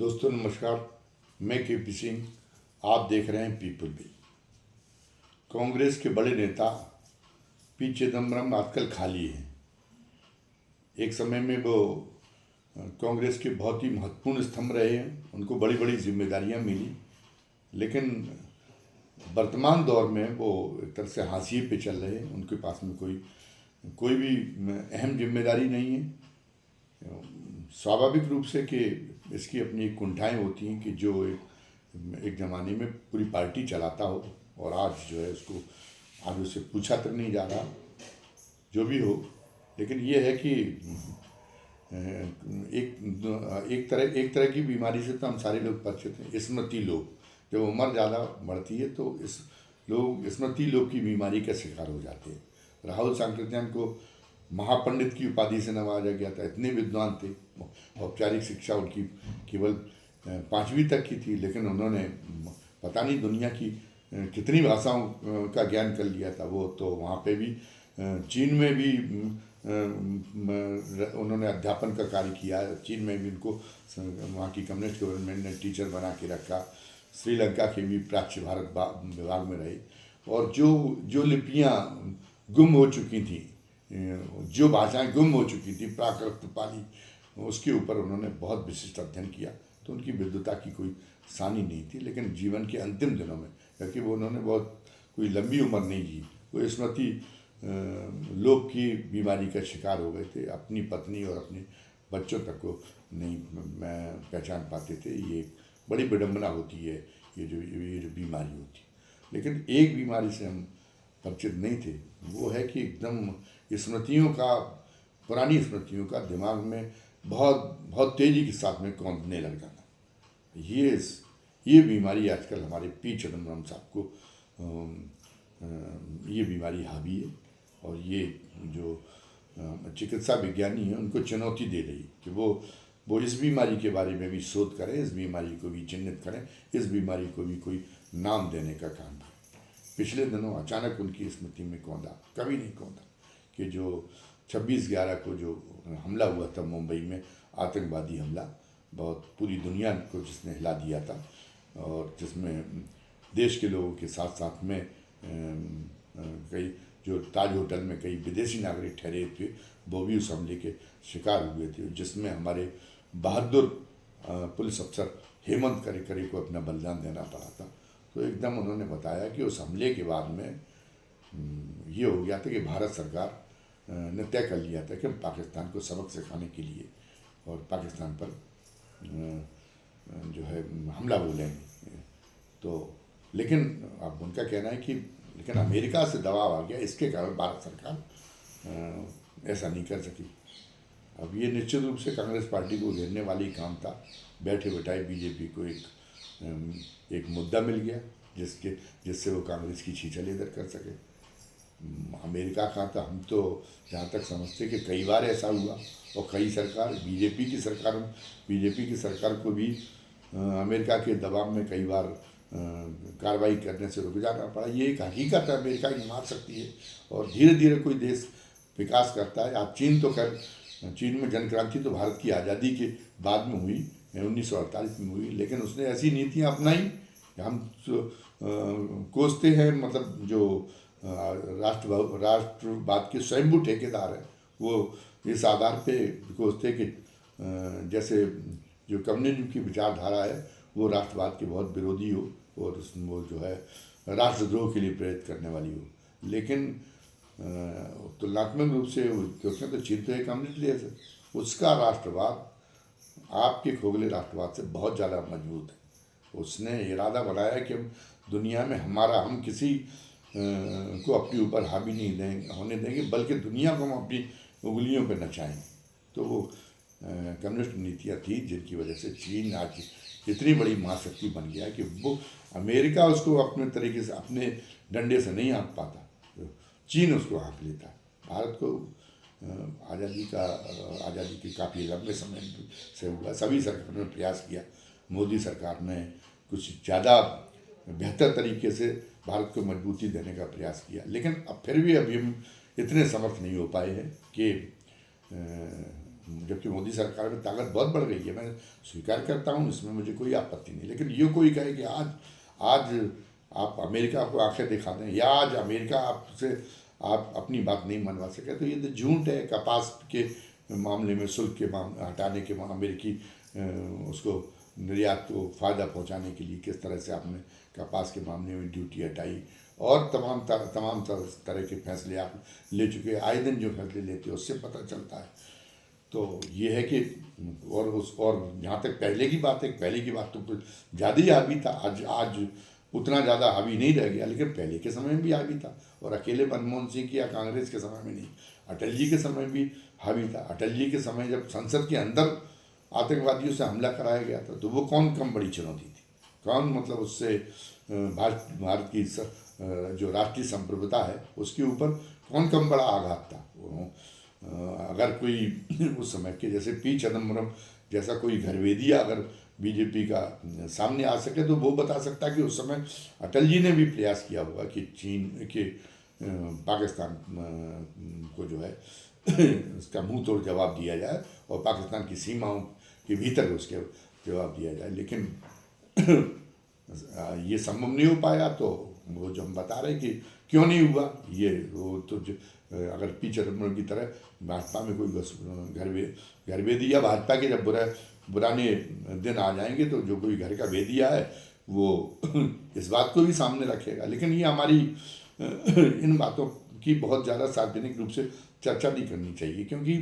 दोस्तों नमस्कार। मैं केपी सिंह। आप देख रहे हैं पीपल बिल। कांग्रेस के बड़े नेता पी चिदम्बरम आजकल खाली हैं। एक समय में वो कांग्रेस के बहुत ही महत्वपूर्ण स्तंभ रहे हैं, उनको बड़ी बड़ी जिम्मेदारियां मिली, लेकिन वर्तमान दौर में वो एक तरह से हाशिए पे चल रहे हैं। उनके पास में कोई भी अहम जिम्मेदारी नहीं है। स्वाभाविक रूप से कि इसकी अपनी कुंठाएं होती हैं कि जो एक ज़माने में पूरी पार्टी चलाता हो और आज जो है उसको आज उससे पूछा तक नहीं जा रहा। जो भी हो, लेकिन ये है कि एक तरह की बीमारी से तो हम सारे लोग परिचित हैं, स्मृति लोग। जब उम्र ज़्यादा बढ़ती है तो स्मृति लोग की बीमारी का शिकार हो जाते हैं। राहुल सांकृत्यायन को महापंडित की उपाधि से नवाजा गया था। इतने विद्वान थे, औपचारिक शिक्षा उनकी केवल 5वीं तक की थी, लेकिन उन्होंने पता नहीं दुनिया की कितनी भाषाओं का ज्ञान कर लिया था। वो तो वहाँ पे भी चीन में भी उन्होंने अध्यापन का कार्य किया। चीन में भी उनको वहाँ की कम्युनिस्ट गवर्नमेंट ने टीचर बना के रखा। श्रीलंका के भी प्राच्य भारत विभाग में रहे। और जो लिपियाँ गुम हो चुकी थी, जो भाषाएं गुम हो चुकी थी, प्राकृत पाली, उसके ऊपर उन्होंने बहुत विशिष्ट अध्ययन किया। तो उनकी विद्वता की कोई सानी नहीं थी, लेकिन जीवन के अंतिम दिनों में, क्योंकि वो उन्होंने बहुत कोई लंबी उम्र नहीं जी, वो स्मृति लोग की बीमारी का शिकार हो गए थे। अपनी पत्नी और अपने बच्चों तक को नहीं पहचान पाते थे। ये बड़ी विडम्बना होती है, ये जो बीमारी होती है। लेकिन एक बीमारी से हम परिचित नहीं थे, वो है कि एकदम पुरानी स्मृतियों का दिमाग में बहुत तेज़ी के साथ में कौंधने लग जाना। ये बीमारी आजकल हमारे पी चिदम्बरम साहब को ये बीमारी हावी है। और ये जो चिकित्सा विज्ञानी हैं उनको चुनौती दे रही कि वो इस बीमारी के बारे में भी शोध करें, इस बीमारी को भी चिन्हित करें, इस बीमारी को भी कोई नाम देने का काम करें। पिछले दिनों अचानक उनकी स्मृति में कौंधा, कभी नहीं कौंधा, कि जो 26/11 को जो हमला हुआ था मुंबई में, आतंकवादी हमला, बहुत पूरी दुनिया को जिसने हिला दिया था, और जिसमें देश के लोगों के साथ साथ में कई जो ताज होटल में कई विदेशी नागरिक ठहरे थे, वो भी उस हमले के शिकार हुए थे, जिसमें हमारे बहादुर पुलिस अफसर हेमंत करकरे को अपना बलिदान देना पड़ा था। तो एकदम उन्होंने बताया कि उस हमले के बाद में ये हो गया था कि भारत सरकार ने तय कर लिया था कि हम पाकिस्तान को सबक सिखाने के लिए और पाकिस्तान पर जो है हमला बोलेंगे। तो लेकिन अब उनका कहना है कि लेकिन अमेरिका से दबाव आ गया, इसके कारण भारत सरकार ऐसा नहीं कर सकी। अब ये निश्चित रूप से कांग्रेस पार्टी को घेरने वाली काम था। बैठे बैठाए बीजेपी को एक मुद्दा मिल गया जिससे वो कांग्रेस की छीछल कर सके। अमेरिका का था, हम तो जहाँ तक समझते कि कई बार ऐसा हुआ, और कई सरकार बीजेपी की सरकार को भी अमेरिका के दबाव में कई बार कार्रवाई करने से रुक जाना पड़ा। ये एक हकीकत है, अमेरिका ही मार सकती है और धीरे धीरे कोई देश विकास करता है। आप चीन में जनक्रांति तो भारत की आज़ादी के बाद में हुई, 1948 में हुई, लेकिन उसने ऐसी नीतियाँ अपनाई। हम कोसते हैं, मतलब जो राष्ट्रवाद के स्वयंभू ठेकेदार हैं, वो इस आधार पे कोसते कि जैसे जो कम्युनिज्म की विचारधारा है वो राष्ट्रवाद के बहुत विरोधी हो और वो जो है राष्ट्रद्रोह के लिए प्रेरित करने वाली हो। लेकिन तुलनात्मक रूप से क्योंकि तो चीन तो एक कम्युनिस्ट देश है, उसका राष्ट्रवाद आपके खोखले राष्ट्रवाद से बहुत ज़्यादा मजबूत है। उसने इरादा बनाया कि हम दुनिया में हम किसी को अपने ऊपर हावी नहीं होने देंगे, बल्कि दुनिया को हम अपनी उंगलियों पर नचाएंगे। तो वो कम्युनिस्ट नीतियाँ थी जिनकी वजह से चीन आज इतनी बड़ी महाशक्ति बन गया कि वो अमेरिका उसको अपने तरीके से अपने डंडे से नहीं हाँक पाता, चीन उसको हाँक लेता। भारत को आज़ादी के काफ़ी लंबे समय से हुआ, सभी सरकार ने प्रयास किया। मोदी सरकार ने कुछ ज़्यादा बेहतर तरीके से भारत को मजबूती देने का प्रयास किया, लेकिन अब फिर भी अभी हम इतने समर्थ नहीं हो पाए हैं कि जबकि मोदी सरकार में ताकत बहुत बढ़ गई है, मैं स्वीकार करता हूँ, इसमें मुझे कोई आपत्ति नहीं। लेकिन ये कोई कहे कि आज आज आप अमेरिका को आंखें दिखा दें या आज अमेरिका आपसे आप अपनी बात नहीं मनवा सके, तो ये तो झूठ है। कपास के मामले में शुल्क के हटाने के अमेरिकी उसको निर्यात को फ़ायदा पहुंचाने के लिए किस तरह से आपने कपास के मामले में ड्यूटी हटाई और तमाम तरह के फैसले आप ले चुके हैं। आए दिन जो फैसले लेते हैं उससे पता चलता है। तो ये है कि और जहाँ तक पहले की बात है, पहले की बात तो कुछ ज़्यादा ही हावी था। आज उतना ज़्यादा हावी नहीं रह गया, लेकिन पहले के समय में भी हावी था। और अकेले मनमोहन सिंह की या कांग्रेस के समय में नहीं, अटल जी के समय भी हावी था। अटल जी के समय जब संसद के अंदर आतंकवादियों से हमला कराया गया था, तो वो कौन कम बड़ी चुनौती थी? कौन मतलब उससे भारत की जो राष्ट्रीय संप्रभुता है उसके ऊपर कौन कम बड़ा आघात था? अगर कोई उस समय के जैसे पी चिदम्बरम जैसा कोई घरवेदिया अगर बीजेपी का सामने आ सके, तो वो बता सकता है कि उस समय अटल जी ने भी प्रयास किया होगा कि चीन के पाकिस्तान को जो है इसका मुंह तोड़ जवाब दिया जाए और पाकिस्तान की सीमाओं के भीतर उसके जवाब दिया जाए। लेकिन ये संभव नहीं हो पाया। तो वो जो हम बता रहे हैं कि क्यों नहीं हुआ, ये वो तो अगर पी चिदम्बरम की तरह भाजपा में कोई घर वेदिया, भाजपा के जब पुराने दिन आ जाएंगे तो जो कोई घर का वेदिया है वो इस बात को भी सामने रखेगा। लेकिन ये हमारी इन बातों की बहुत ज़्यादा सार्वजनिक रूप से चर्चा नहीं करनी चाहिए, क्योंकि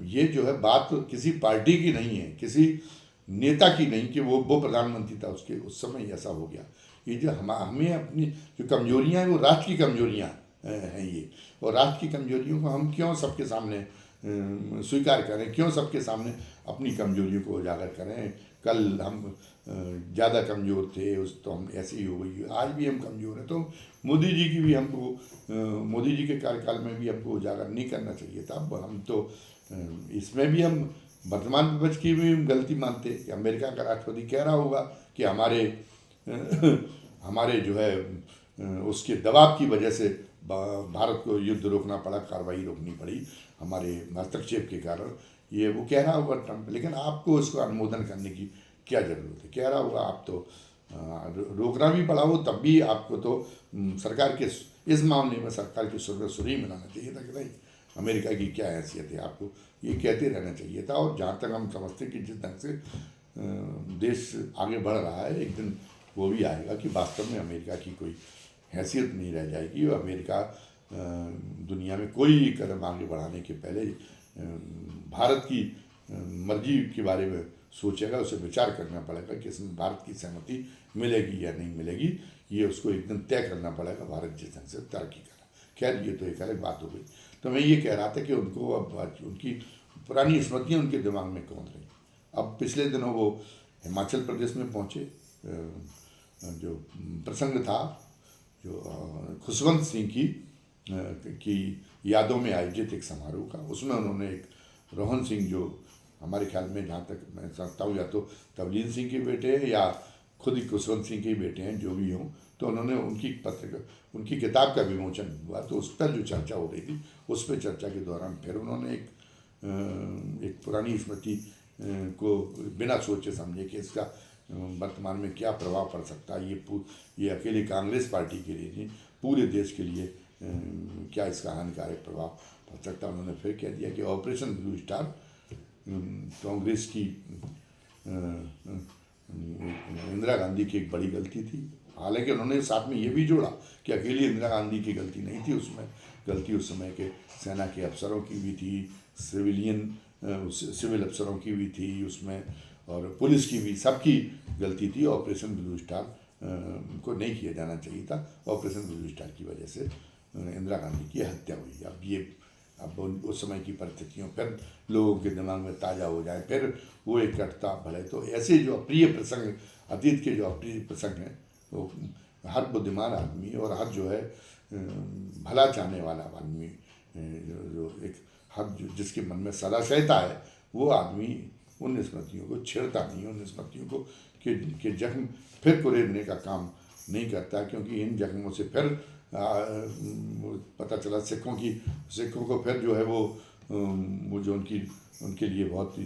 ये जो है बात तो किसी पार्टी की नहीं है, किसी नेता की नहीं कि वो प्रधानमंत्री था उसके उस समय ऐसा हो गया। ये जो हमें अपनी जो कमजोरियां हैं वो राष्ट्र की कमजोरियां हैं ये, और राष्ट्र की कमजोरियों को हम क्यों सबके सामने स्वीकार करें, क्यों सबके सामने अपनी कमजोरियों को उजागर करें? कल हम ज़्यादा कमज़ोर थे उस तो हम ऐसे ही हो गई, आज भी हम कमज़ोर हैं। तो मोदी जी की भी हमको मोदी जी के कार्यकाल में भी हमको उजागर नहीं करना चाहिए था। अब हम तो इसमें भी हम वर्तमान विपक्ष की भी गलती मानते कि अमेरिका का राष्ट्रपति कह रहा होगा कि हमारे जो है उसके दबाव की वजह से भारत को युद्ध रोकना पड़ा, कार्रवाई रोकनी पड़ी हमारे हस्तक्षेप के कारण, ये वो कह रहा होगा ट्रंप। लेकिन आपको उसको अनुमोदन करने की क्या ज़रूरत है? कह रहा होगा, आप तो रोकना भी पड़ा हो तब भी आपको तो सरकार के इस मामले में सरकार की सुर में सुर ही मिलाना चाहिए था कि नहीं अमेरिका की क्या हैसियत है, आपको ये कहते रहना चाहिए था। और जहाँ तक हम समझते कि जिस ढंग से देश आगे बढ़ रहा है, एक दिन वो भी आएगा कि वास्तव में अमेरिका की कोई हैसियत नहीं रह जाएगी और अमेरिका दुनिया में कोई कदम आगे बढ़ाने के पहले भारत की मर्जी के बारे में सोचेगा, उसे विचार करना पड़ेगा कि इसमें भारत की सहमति मिलेगी या नहीं मिलेगी, ये उसको एकदम तय करना पड़ेगा भारत जिस ढंग से तरक्की करा। खैर ये तो एक अलग बात हो गई। तो मैं ये कह रहा था कि उनको अब उनकी पुरानी स्मृतियाँ उनके दिमाग में कौंध रही। अब पिछले दिनों वो हिमाचल प्रदेश में पहुँचे, जो प्रसंग था जो खुशवंत सिंह की यादों में आयोजित एक समारोह का, उसमें उन्होंने एक रोहन सिंह जो हमारे ख्याल में जहाँ तक मैं समझता हूँ या तो तवलीन सिंह के बेटे हैं या खुद ही खुशवंत सिंह के बेटे हैं, जो भी हों, तो उन्होंने उनकी किताब का विमोचन हुआ। तो उस पर जो चर्चा हो रही थी, उस पर चर्चा के दौरान फिर उन्होंने एक पुरानी स्मृति को बिना सोचे समझे कि इसका वर्तमान में क्या प्रभाव पड़ सकता है, ये अकेले कांग्रेस पार्टी के लिए नहीं पूरे देश के लिए क्या इसका हानिकारक प्रभाव पड़ सकता है, उन्होंने फिर कह दिया कि ऑपरेशन ब्लू स्टार कांग्रेस की इंदिरा गांधी की एक बड़ी गलती थी। हालांकि उन्होंने साथ में ये भी जोड़ा कि अकेली इंदिरा गांधी की गलती नहीं थी, उसमें गलती उस समय के सेना के अफसरों की भी थी, सिविल अफसरों की भी थी उसमें, और पुलिस की भी, सबकी गलती थी। ऑपरेशन ब्लू स्टार को नहीं किया जाना चाहिए था। ऑपरेशन ब्लू स्टार की वजह से इंदिरा गांधी की हत्या हुई। अब उस समय की परिस्थितियों फिर लोगों के दिमाग में ताज़ा हो जाए, फिर वो इकट्ठता भले। तो ऐसे जो अप्रिय प्रसंग, अतीत के जो अप्रिय प्रसंग हैं, वो हर बुद्धिमान आदमी और हर जो है भला चाहने वाला आदमी, जो एक हर जिसके मन में सदाशयता है, वो आदमी उन स्मृतियों को छेड़ता नहीं, उन स्मृतियों को के जख्म फिर कुरेदने का काम नहीं करता, क्योंकि इन जख्मों से फिर पता चला सिखों को फिर जो है वो वो जो उनके लिए बहुत ही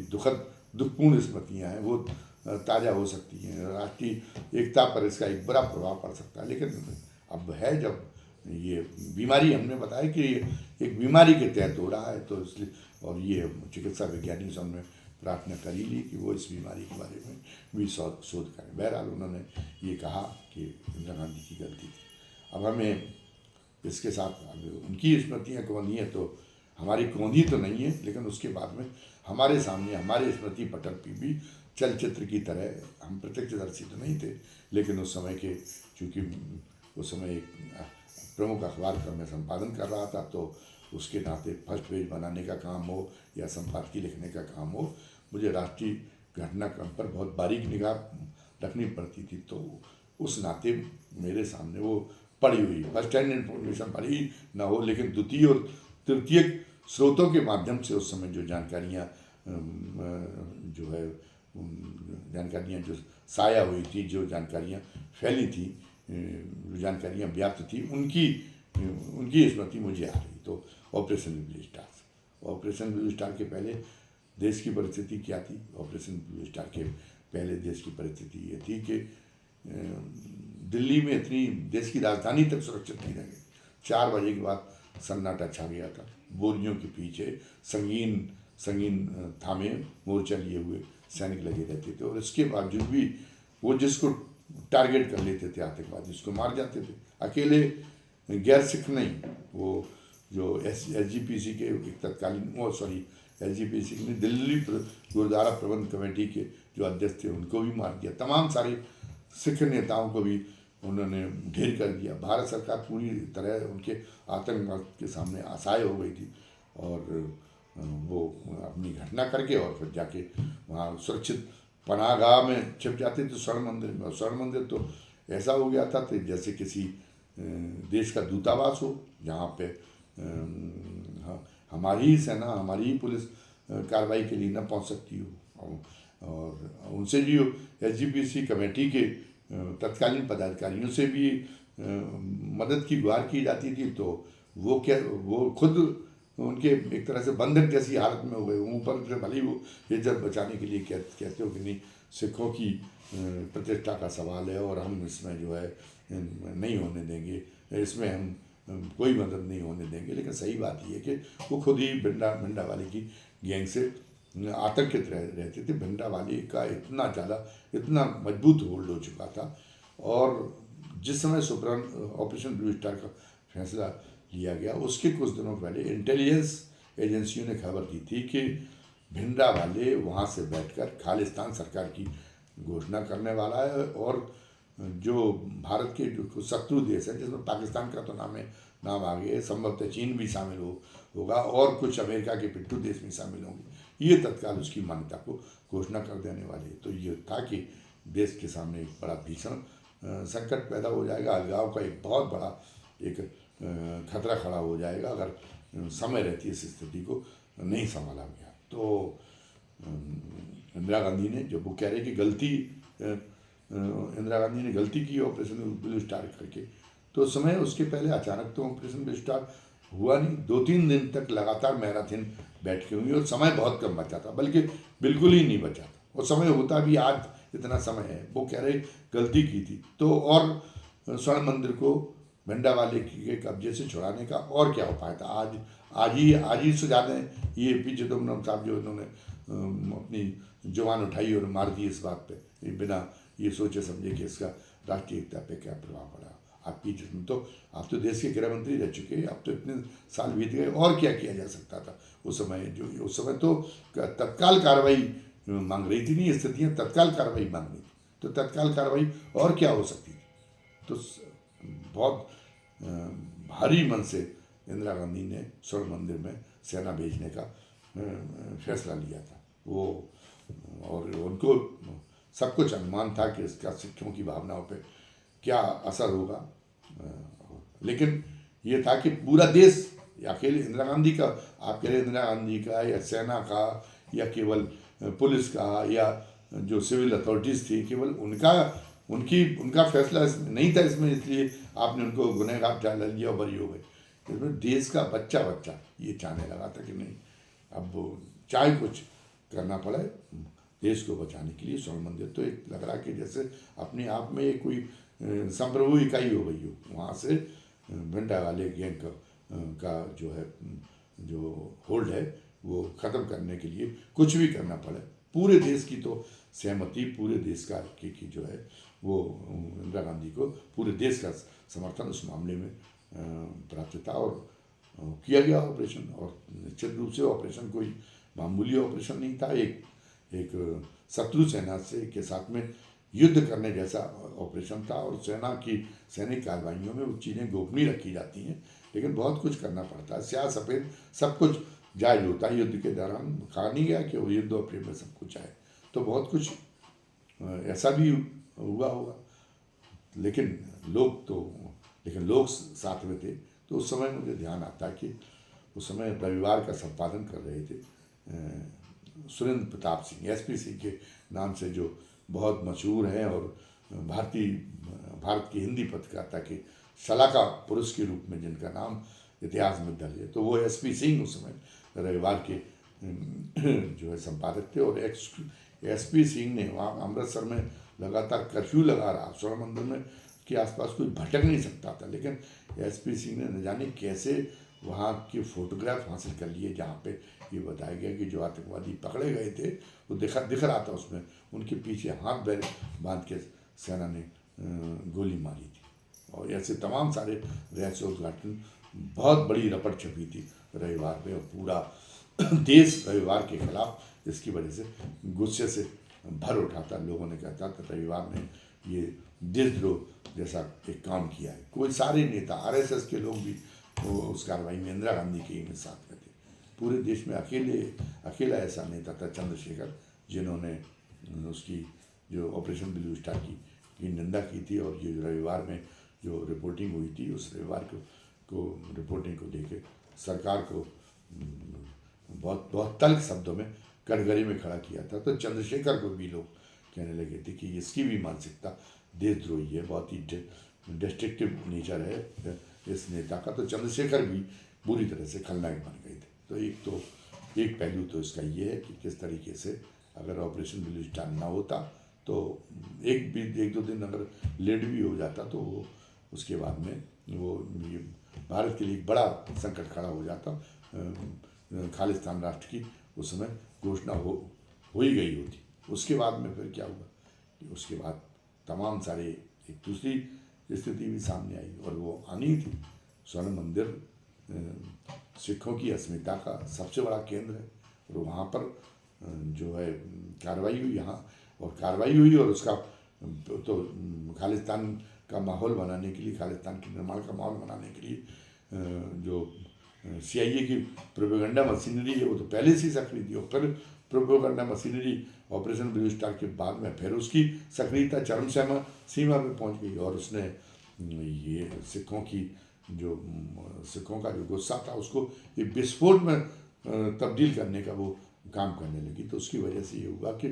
दुखपूर्ण स्मृतियाँ हैं वो ताज़ा हो सकती हैं। राष्ट्रीय एकता पर इसका एक बड़ा प्रभाव पड़ सकता है। लेकिन अब है जब ये बीमारी, हमने बताया कि ये एक बीमारी के तहत हो रहा है, तो इसलिए और ये चिकित्सा वैज्ञानिक से हमने प्रार्थना करी ली कि वो इस बीमारी के बारे में भी शोध करें। बहरहाल उन्होंने ये कहा कि इंदिरा गांधी की गलती थी। अब हमें इसके साथ उनकी स्मृतियाँ कौंधी हैं, तो हमारी कौंधी तो नहीं है, लेकिन उसके बाद में हमारे सामने हमारे स्मृति पटल पर भी चलचित्र की तरह, हम प्रत्यक्षदर्शी तो नहीं थे, लेकिन उस समय के, चूँकि उस समय एक प्रमुख अखबार का मैं संपादन कर रहा था, तो उसके नाते फर्स्ट पेज बनाने का काम हो या संपादकीय लिखने का काम हो, मुझे राष्ट्रीय घटनाक्रम पर बहुत बारीक निगाह रखनी पड़ती थी। तो उस नाते मेरे सामने वो पड़ी हुई फर्स्ट हैंड इन्फॉर्मेशन पड़ी ना हो, लेकिन द्वितीय और तृतीय स्रोतों के माध्यम से उस समय जो जानकारियाँ जो है जानकारियाँ जो साया हुई थी, जो जानकारियाँ फैली थी, जो जानकारियाँ व्याप्त थी, उनकी स्मृति मुझे आ रही। तो ऑपरेशन ब्लू स्टार के पहले देश की परिस्थिति क्या थी? ऑपरेशन ब्लू स्टार के पहले देश की परिस्थिति ये थी कि दिल्ली में इतनी, देश की राजधानी तक सुरक्षित नहीं रही। 4 बजे के बाद सन्नाटा छा गया था। बोरियों के पीछे संगीन थामे मोर्चा लिए हुए सैनिक लगे रहते थे, और इसके बावजूद भी वो जिसको टारगेट कर लेते थे आतंकवादी, उसको मार जाते थे। अकेले गैर सिख नहीं, वो जो SGPC के एक तत्कालीन SGPC ने दिल्ली गुरुद्वारा प्रबंध कमेटी के जो अध्यक्ष थे उनको भी मार दिया। तमाम सारे सिख नेताओं को भी उन्होंने ढेर कर दिया। भारत सरकार पूरी तरह उनके आतंकवाद के सामने असहाय हो गई थी, और वो अपनी घटना करके और फिर जाके वहाँ सुरक्षित पनाहगाह में छिप जाते थे, स्वर्ण मंदिर में। और स्वर्ण मंदिर तो ऐसा हो गया था तो जैसे किसी देश का दूतावास हो, जहाँ पे हमारी ही सेना, हमारी ही पुलिस कार्रवाई के लिए न पहुँच सकती हो। और उनसे भी SGPC कमेटी के तत्कालीन पदाधिकारियों से भी मदद की गुहार की जाती थी, तो वो खुद उनके एक तरह से बंधक जैसी हालत में हो गए। ऊपर से भले ही वो इज्जत बचाने के लिए कहते हो कि नहीं, सिखों की प्रतिष्ठा का सवाल है और हम इसमें जो है नहीं होने देंगे, इसमें हम कोई मदद नहीं होने देंगे। लेकिन सही बात यह है कि वो खुद ही भिंडरावाले की गैंग से आतंकित रहते थे। भिंडरावाले का इतना मजबूत होल्ड हो चुका था। और जिस समय ऑपरेशन ब्लू स्टार का फैसला लिया गया, उसके कुछ दिनों पहले इंटेलिजेंस एजेंसियों ने खबर दी थी कि भिंडरावाले वहाँ से बैठकर खालिस्तान सरकार की घोषणा करने वाला है, और जो भारत के जो शत्रु देश है, जिसमें पाकिस्तान का तो नाम आ गया है, संभवतः चीन भी शामिल होगा और कुछ अमेरिका के पिट्ठू देश भी शामिल होंगे, ये तत्काल उसकी मान्यता को घोषणा कर देने वाले। तो ये था कि देश के सामने एक बड़ा भीषण संकट पैदा हो जाएगा, अलगाव का एक बहुत बड़ा एक खतरा खड़ा हो जाएगा अगर समय रहती है इस स्थिति को नहीं संभाला गया। तो इंदिरा गांधी ने, जब वो कह रहे कि इंदिरा गांधी ने गलती की ऑपरेशन ब्लू स्टार करके, तो उस समय उसके पहले अचानक तो ऑपरेशन ब्लू स्टार हुआ नहीं। 2-3 दिन तक लगातार मैराथन बैठकें हुई और समय बहुत कम बचा था, बल्कि बिल्कुल ही नहीं बचा था। और समय होता भी आज इतना समय है। वो कह रहे गलती की थी, तो और स्वर्ण मंदिर को भिंडरावाले के कब्जे से छुड़ाने का और क्या उपाय था? आज ही सुझा दें। ये पी चिदम्बरम साहब जो इन्होंने अपनी जुबान उठाई और मार दी इस बात पे, बिना ये सोचे समझे कि इसका राष्ट्रीय एकता पे क्या प्रभाव पड़ा। आप तो देश के गृह मंत्री रह चुके हैं, अब तो इतने साल बीत गए, और क्या किया जा सकता था उस समय तो तत्काल कार्रवाई मांग रही थी। नहीं, स्थितियाँ तत्काल कार्रवाई मांग रही थी, तो तत्काल कार्रवाई और क्या हो सकती थी? तो बहुत भारी मन से इंदिरा गांधी ने स्वर्ण मंदिर में सेना भेजने का फैसला लिया था। वो और उनको सब कुछ अनुमान था कि इसका सिखों की भावनाओं पे क्या असर होगा, लेकिन ये था कि पूरा देश, अकेले इंदिरा गांधी का, आप कह रहे इंदिरा गांधी का या सेना का या केवल पुलिस का या जो सिविल अथॉरिटीज़ थी, केवल उनका फैसला नहीं था इसमें, इसलिए आपने उनको गुनहगार ठहरा लिया और बरी हो गए। इसमें देश का बच्चा ये चाहने लगा था कि नहीं, अब चाहे कुछ करना पड़े देश को बचाने के लिए स्वर्ण मंदिर तो एक लग रहा कि जैसे अपने आप में एक कोई संप्रभु इकाई हो गई हो। वहाँ से भिंडा वाले गैंग का जो है जो होल्ड है वो ख़त्म करने के लिए कुछ भी करना पड़े। पूरे देश की तो सहमति, पूरे देश का की जो है वो इंदिरा गांधी को पूरे देश का समर्थन उस मामले में प्राप्त था और किया गया ऑपरेशन। और निश्चित रूप से ऑपरेशन कोई मामूली ऑपरेशन नहीं था, एक शत्रु सेना से के साथ में युद्ध करने जैसा ऑपरेशन था। और सेना की सैनिक कार्रवाइयों में वो चीज़ें गोपनीय रखी जाती हैं, लेकिन बहुत कुछ करना पड़ता है। स्याह सफ़ेद सब कुछ जायज होता है युद्ध के दौरान। कहा नहीं गया कि वो युद्ध और प्रेम में सब कुछ आए, तो बहुत कुछ ऐसा भी हुआ होगा। लेकिन लोग साथ में थे। तो उस समय मुझे ध्यान आता है कि उस समय रविवार का संपादन कर रहे थे सुरेंद्र प्रताप सिंह, एसपी सिंह के नाम से, जो बहुत मशहूर हैं और भारत की हिंदी पत्रकारिता के शलाका पुरुष के रूप में जिनका नाम इतिहास में दर्ज है। तो वो एसपी सिंह उस समय रविवार के जो है संपादक थे। और एसपी सिंह ने वहाँ अमृतसर में लगातार कर्फ्यू लगा रहा, स्वर्ण मंदिर में के आसपास कोई भटक नहीं सकता था। लेकिन एसपी सिंह ने न जाने कैसे वहाँ के फोटोग्राफ हासिल कर लिए, जहाँ पे ये बताया गया कि जो आतंकवादी पकड़े गए थे वो दिख रहा था उसमें उनके पीछे हाथ बैर बांध के सेना ने गोली मारी थी। और ऐसे तमाम सारे रहस्योद्घाटन, बहुत बड़ी रपट छपी थी रविवार में। और पूरा देश रविवार के खिलाफ इसकी वजह से गुस्से से भर उठा था। लोगों ने कहता था रविवार ने ये देशद्रोह जैसा एक काम किया है। कोई सारे नेता आरएसएस के लोग भी उस कार्रवाई में इंदिरा गांधी के ही में साथ में थे। पूरे देश में अकेला ऐसा नेता था चंद्रशेखर, जिन्होंने उसकी जो ऑपरेशन ब्लू स्टार की निंदा की थी। और ये रविवार में जो रिपोर्टिंग हुई थी, उस रविवार को रिपोर्टिंग को लेकर सरकार को बहुत तल्ख शब्दों में कटघरे में खड़ा किया था। तो चंद्रशेखर को भी लोग कहने लगे थे कि इसकी भी मानसिकता देशद्रोही है, बहुत ही डिस्ट्रक्टिव नेचर है इस नेता का। तो चंद्रशेखर भी बुरी तरह से खलनायक बन गए थे। तो एक पहलू तो इसका ये है कि किस तरीके से अगर ऑपरेशन ब्लू स्टार ना होता तो एक दो दिन अगर लेट भी हो जाता तो वो उसके बाद में वो ये भारत के लिए एक बड़ा संकट खड़ा हो जाता। खालिस्तान राष्ट्र की उस समय घोषणा हो ही गई होती। उसके बाद में फिर क्या हुआ कि उसके बाद तमाम सारे एक दूसरी स्थिति भी सामने आई और वो आनी थी। स्वर्ण मंदिर सिखों की अस्मिता का सबसे बड़ा केंद्र है और वहाँ पर जो है कार्रवाई हुई और उसका तो खालिस्तान का माहौल बनाने के लिए, खालिस्तान के निर्माण का माहौल बनाने के लिए जो CIA की प्रोपेगेंडा मशीनरी है वो तो पहले से ही सक्रिय थी। और फिर propaganda machinery operation blue star के बाद में फिर उसकी सक्रियता चरम सीमा पे पहुंच गई और उसने ये सिखों का जो गुस्सा था उसको एक विस्फोट में तब्दील करने का वो काम करने लगी। तो उसकी वजह से ये हुआ कि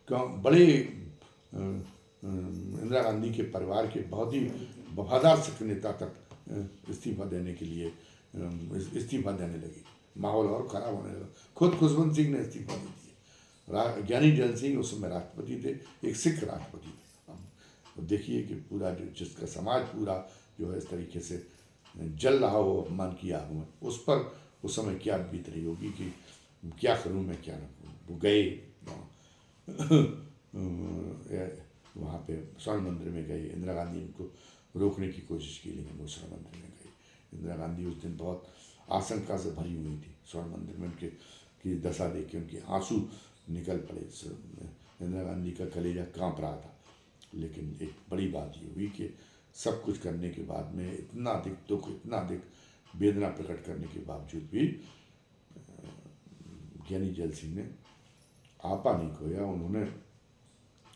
बड़े इंदिरा गांधी के परिवार के बहुत ही वफादार सिख नेता तक इस्तीफा देने लगे। माहौल और ख़राब होने लगा। खुद खुशवंत सिंह ने इस्तीफा दे दिया। ज्ञानी जैल सिंह उस समय राष्ट्रपति थे, एक सिख राष्ट्रपति थे। अब देखिए कि पूरा जिसका समाज पूरा जो है इस तरीके से जल रहा हो अपमान किया हुआ, उस पर उस समय क्या बीत रही होगी कि क्या करूँ मैं क्या न करूँ। वो गए वहाँ पे स्वर्ण मंदिर में गए। इंदिरा गांधी उनको रोकने की कोशिश की लेकिन वो स्वर्ण मंदिर में गए। इंदिरा गांधी उस दिन बहुत आशंका से भरी हुई थी। स्वर्ण मंदिर में उनके की दशा देख के उनके आंसू निकल पड़े। इंदिरा गांधी का कलेजा कांप रहा था। लेकिन एक बड़ी बात ये हुई कि सब कुछ करने के बाद में इतना अधिक दुख, इतना अधिक वेदना प्रकट करने के बावजूद भी ज्ञानी जैल सिंह ने आपा नहीं खोया। उन्होंने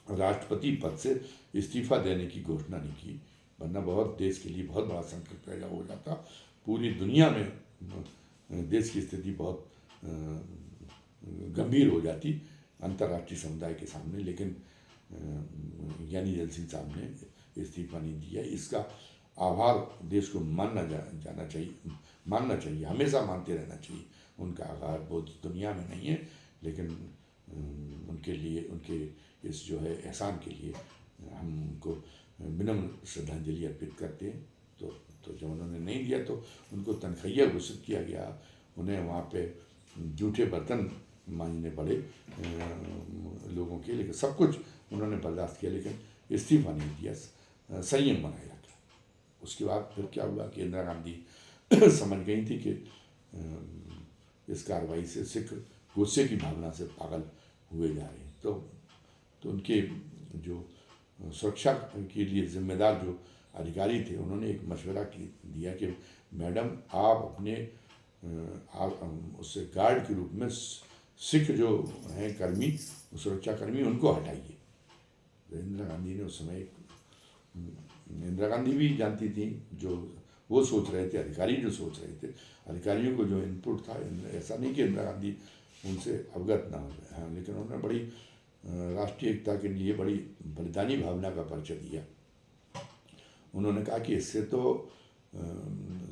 राष्ट्रपति पद से इस्तीफा देने की घोषणा नहीं की, वरना बहुत देश के लिए बहुत बड़ा संकट पैदा हो जाता। पूरी दुनिया में देश की स्थिति बहुत गंभीर हो जाती अंतर्राष्ट्रीय समुदाय के सामने। लेकिन ज्ञानी जैल सिंह साहब ने इस्तीफा नहीं दिया। इसका आभार देश को मानना चाहिए, हमेशा मानते रहना चाहिए। उनका आगार बहुत दुनिया में नहीं है, लेकिन उनके लिए, उनके इस जो है एहसान के लिए हम उनको विनम्र श्रद्धांजलि अर्पित करते हैं। तो जब उन्होंने नहीं दिया तो उनको तनख्वाह घोषित किया गया, उन्हें वहाँ पे जूठे बर्तन मांजने पड़े लोगों के, लेकिन सब कुछ उन्होंने बर्दाश्त किया, लेकिन इस्तीफा नहीं दिया, संयम बनाए रखा। उसके बाद फिर क्या हुआ कि इंदिरा गांधी समझ गई थी कि इस कार्रवाई से सिख गुस्से की भावना से पागल हुए जा रहे हैं। तो उनके जो सुरक्षा के लिए जिम्मेदार जो अधिकारी थे, उन्होंने एक मशवरा दिया कि मैडम आप अपने उससे गार्ड के रूप में सिख जो हैं कर्मी, सुरक्षा कर्मी, उनको हटाइए। तो इंदिरा गांधी ने उस समय, इंदिरा गांधी भी जानती थी जो वो सोच रहे थे, अधिकारी जो सोच रहे थे, अधिकारियों को जो इनपुट था, ऐसा नहीं कि इंदिरा गांधी उनसे अवगत ना हो गए हैं, लेकिन उन्होंने बड़ी राष्ट्रीय एकता के लिए बड़ी बलिदानी भावना का परिचय दिया। उन्होंने कहा कि इससे तो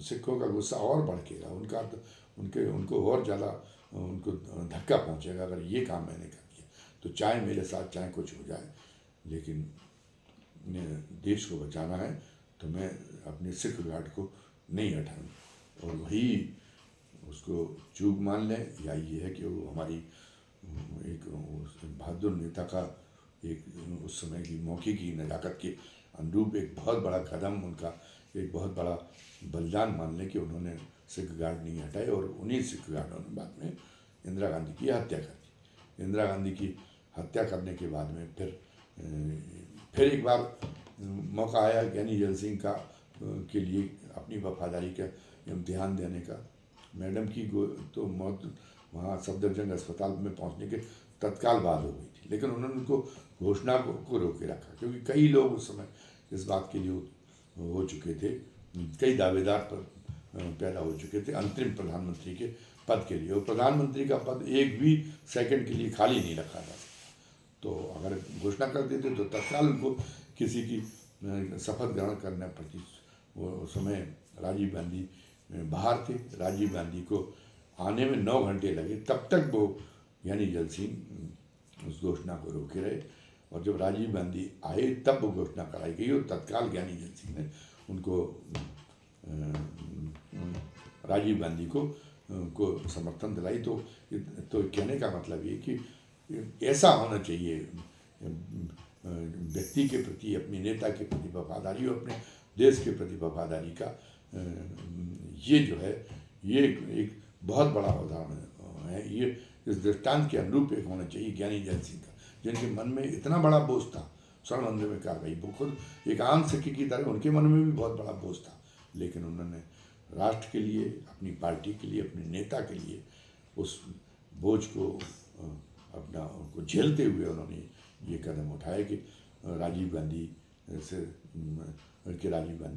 सिखों का गुस्सा और भड़केगा, उनको और ज़्यादा उनको धक्का पहुंचेगा अगर ये काम मैंने कर दिया, तो चाहे मेरे साथ चाहे कुछ हो जाए, लेकिन देश को बचाना है तो मैं अपने सिख गार्ड को नहीं हटाऊँ। और वही उसको चूक मान लें, या ये है कि वो हमारी एक बहादुर नेता का एक उस समय की मौके की नज़ाकत के अनुरूप एक बहुत बड़ा कदम, उनका एक बहुत बड़ा बलिदान मान लें कि उन्होंने सिख गार्ड नहीं हटाए, और उन्हीं सिख गार्डों ने बाद में इंदिरा गांधी की हत्या कर दी। इंदिरा गांधी की हत्या करने के बाद में फिर एक बार मौका आया ज्ञानी जैल सिंह का के लिए अपनी वफादारी का इम्तिहान देने का। मैडम की तो मौत वहाँ सफदरजंग अस्पताल में पहुँचने के तत्काल बाद हो गई थी, लेकिन उन्होंने उनको घोषणा को रोके रखा, क्योंकि कई लोग उस समय इस बात के लिए हो चुके थे, कई दावेदार पर पैदा हो चुके थे अंतरिम प्रधानमंत्री के पद के लिए, और प्रधानमंत्री का पद एक भी सेकंड के लिए खाली नहीं रखा था। तो अगर घोषणा कर देते तो तत्काल उनको किसी की शपथ ग्रहण करना पड़ती। वो समय राजीव गांधी बाहर थे, राजीव गांधी को आने में 9 घंटे लगे, तब तक वो ज्ञानी जैल सिंह उस घोषणा को रोके रहे, और जब राजीव गांधी आए तब वो घोषणा कराई गई, और तत्काल ज्ञानी जैल सिंह ने उनको राजीव गांधी को समर्थन दिलाई। तो कहने का मतलब ये कि ऐसा होना चाहिए व्यक्ति के प्रति, अपने नेता के प्रति वफादारी और अपने देश के प्रति वफादारी का ये जो है ये एक बहुत बड़ा उदाहरण है। ये इस दृष्टांत के अनुरूप एक होना चाहिए ज्ञानी जैल सिंह का, जिनके मन में इतना बड़ा बोझ था स्वर्ण मंदिर में कार्रवाई, वो खुद एक आम सिख की तरह उनके मन में भी बहुत बड़ा बोझ था, लेकिन उन्होंने राष्ट्र के लिए, अपनी पार्टी के लिए, अपने नेता के लिए उस बोझ को उनको झेलते हुए उन्होंने ये कदम उठाया कि राजीव गांधी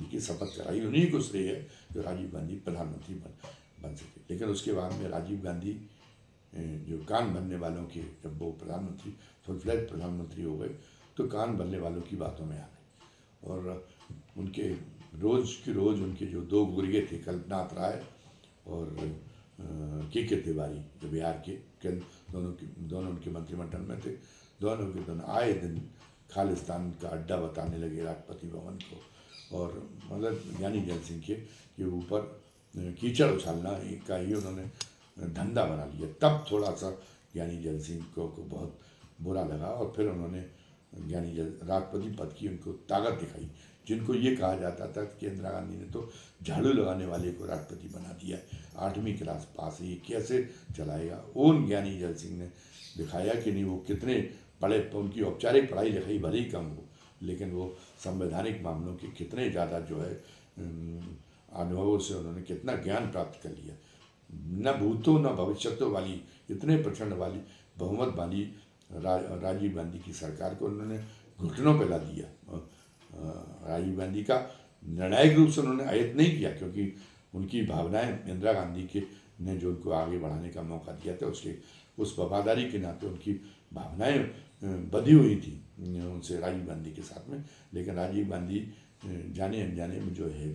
की शपथ कराई। उन्हीं को श्रेय है जो राजीव गांधी प्रधानमंत्री बन सके। लेकिन उसके बाद में राजीव गांधी जो कान भरने वालों के, जब वो प्रधानमंत्री फुल फ्लैज प्रधानमंत्री हो गए, तो कान भरने वालों की बातों में आ गए, और उनके रोज़ उनके जो 2 गुर्गे थे, कल्पनाथ राय और के तिवारी, जो बिहार के दोनों उनके मंत्रिमंडल में थे, दोनों आए दिन खालिस्तान का अड्डा बताने लगे राष्ट्रपति भवन को, और मतलब ज्ञानी जैल सिंह के ऊपर कीचड़ उछालना का ही उन्होंने धंधा बना लिया। तब थोड़ा सा ज्ञानी जैल सिंह को बहुत बुरा लगा, और फिर उन्होंने राष्ट्रपति पद की उनको ताकत दिखाई। जिनको ये कहा जाता था कि इंदिरा गांधी ने तो झाड़ू लगाने वाले को राष्ट्रपति बना दिया, 8वीं क्लास पास है, ये कैसे चलाएगा। उन ज्ञानी जैल सिंह ने दिखाया कि नहीं, वो कितने पढ़े, उनकी औपचारिक पढ़ाई लिखाई भले ही कम हो, लेकिन वो संवैधानिक मामलों के कितने ज़्यादा जो है अनुभवों से उन्होंने कितना ज्ञान प्राप्त कर लिया। न भूतों न भविष्यतों वाली इतने प्रचंड वाली बहुमत वाली राजीव गांधी की सरकार को उन्होंने घुटनों पर ला दिया। राजीव गांधी का निर्णायक रूप से उन्होंने आयत नहीं किया, क्योंकि उनकी भावनाएं इंदिरा गांधी के ने जो उनको आगे बढ़ाने का मौका दिया था, उसके उस वफादारी के नाते उनकी भावनाएं बधी हुई थी उनसे राजीव गांधी के साथ में। लेकिन राजीव गांधी जाने अनजाने में जो है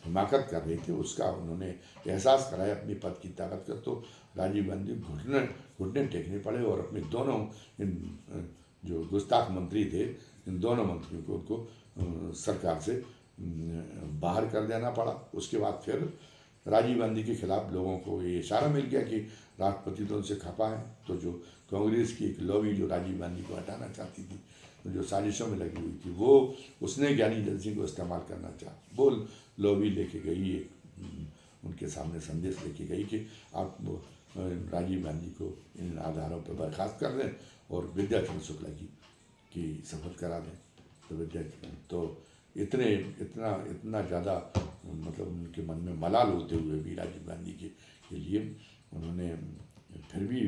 हिमाकत कर रहे थे, उसका उन्होंने एहसास कराया अपनी पद की ताकत का। तो राजीव गांधी घुटने घुटने टेकने पड़े और अपने दोनों इन जो गुस्ताख मंत्री थे, इन दोनों मंत्रियों को उनको सरकार से बाहर कर देना पड़ा। उसके बाद फिर राजीव गांधी के खिलाफ लोगों को ये इशारा मिल गया कि राष्ट्रपति तो उनसे खफा है, तो जो कांग्रेस की एक लॉबी जो राजीव गांधी को हटाना चाहती थी, जो साजिशों में लगी हुई थी, वो उसने ज्ञानी जैल सिंह को इस्तेमाल करना चाहा। वो लॉबी लेके गई, एक उनके सामने संदेश लेके गई कि आप राजीव गांधी को इन आधारों पर बर्खास्त कर दें और विद्याचरण शुक्ला की शपथ करा दें। तो इतना ज़्यादा मतलब उनके मन में मलाल होते हुए भी राजीव गांधी के लिए उन्होंने फिर भी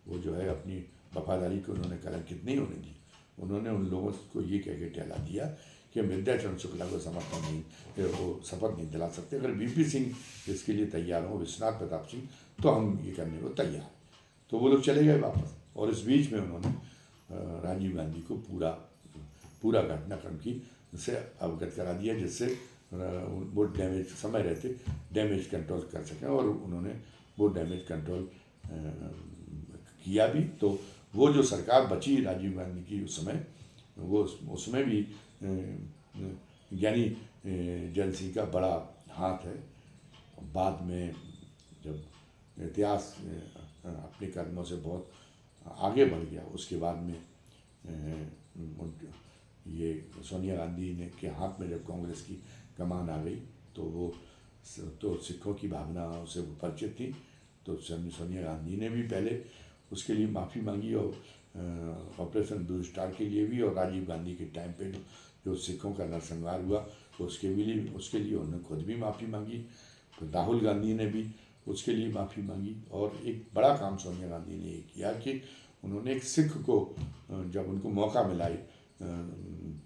वो जो है अपनी वफादारी को उन्होंने कलंकित नहीं होने दी। उन्होंने उन लोगों को ये कह के टहला दिया कि विद्याचरण शुक्ला को समर्थन नहीं, वो शपथ नहीं दिला सकते। अगर वीपी सिंह इसके लिए तैयार हो, विश्वनाथ प्रताप सिंह, तो हम ये करने को तैयार हैं। तो वो लोग चले गए वापस। और इस बीच में उन्होंने राजीव गांधी को पूरा घटनाक्रम की से अवगत करा दिया, जिससे वो डैमेज समय रहते डैमेज कंट्रोल कर सकें। और उन्होंने वो डैमेज कंट्रोल किया भी। तो वो जो सरकार बची राजीव गांधी की उस समय, वो उसमें भी ज्ञानी जैल सिंह का बड़ा हाथ है। बाद में जब इतिहास अपने कदमों से बहुत आगे बढ़ गया, उसके बाद में ये सोनिया गांधी ने के हाथ में जब कांग्रेस की कमान आ गई, तो वो तो सिखों की भावना से वो परिचित थी। तो सोनिया गांधी ने भी पहले उसके लिए माफ़ी मांगी, और ऑपरेशन ब्लू स्टार के लिए भी, और राजीव गांधी के टाइम पे जो सिखों का नरसंहार हुआ तो उसके लिए उन्होंने खुद भी माफ़ी मांगी। तो राहुल गांधी ने भी उसके लिए माफ़ी मांगी। और एक बड़ा काम सोनिया गांधी ने ये किया कि उन्होंने एक सिख को, जब उनको मौका मिला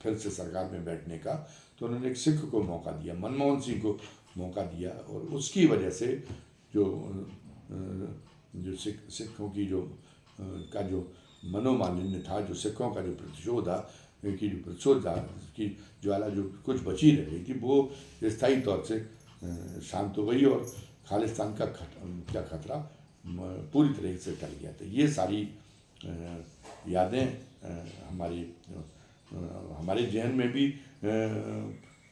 फिर से सरकार में बैठने का, तो उन्होंने एक सिख को मौका दिया, मनमोहन सिंह को मौका दिया। और उसकी वजह से जो सिखों की जो मनोमालिन्य था, जो सिखों का जो प्रतिशोध था की ज्वाला जो कुछ बची रह गई थी, वो स्थायी तौर से शांत हो गई और खालिस्तान का खतरा पूरी तरह से टल गया। तो ये सारी यादें हमारे जहन में भी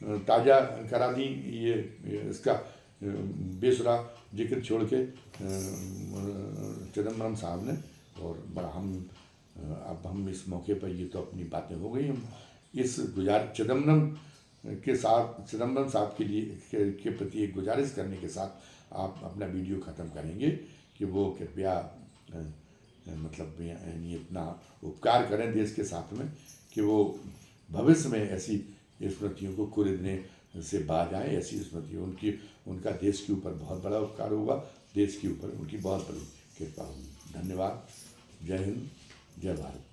ताज़ा करा दी। ये इसका बेसुरा जिक्र छोड़ के चिदम्बरम साहब ने, और अब हम इस मौके पर, ये तो अपनी बातें हो गई, हम इस चिदम्बरम साहब के प्रति एक गुजारिश करने के साथ आप अपना वीडियो ख़त्म करेंगे कि वो कृपया मतलब इतना उपकार करें देश के साथ में कि वो भविष्य में ऐसी स्मृतियों को कुरेदने से बाज आए। ऐसी स्मृतियों उनका देश के ऊपर बहुत बड़ा उपकार होगा, देश के ऊपर उनकी बहुत बड़ी कृपा होगी। धन्यवाद। जय हिंद, जय भारत।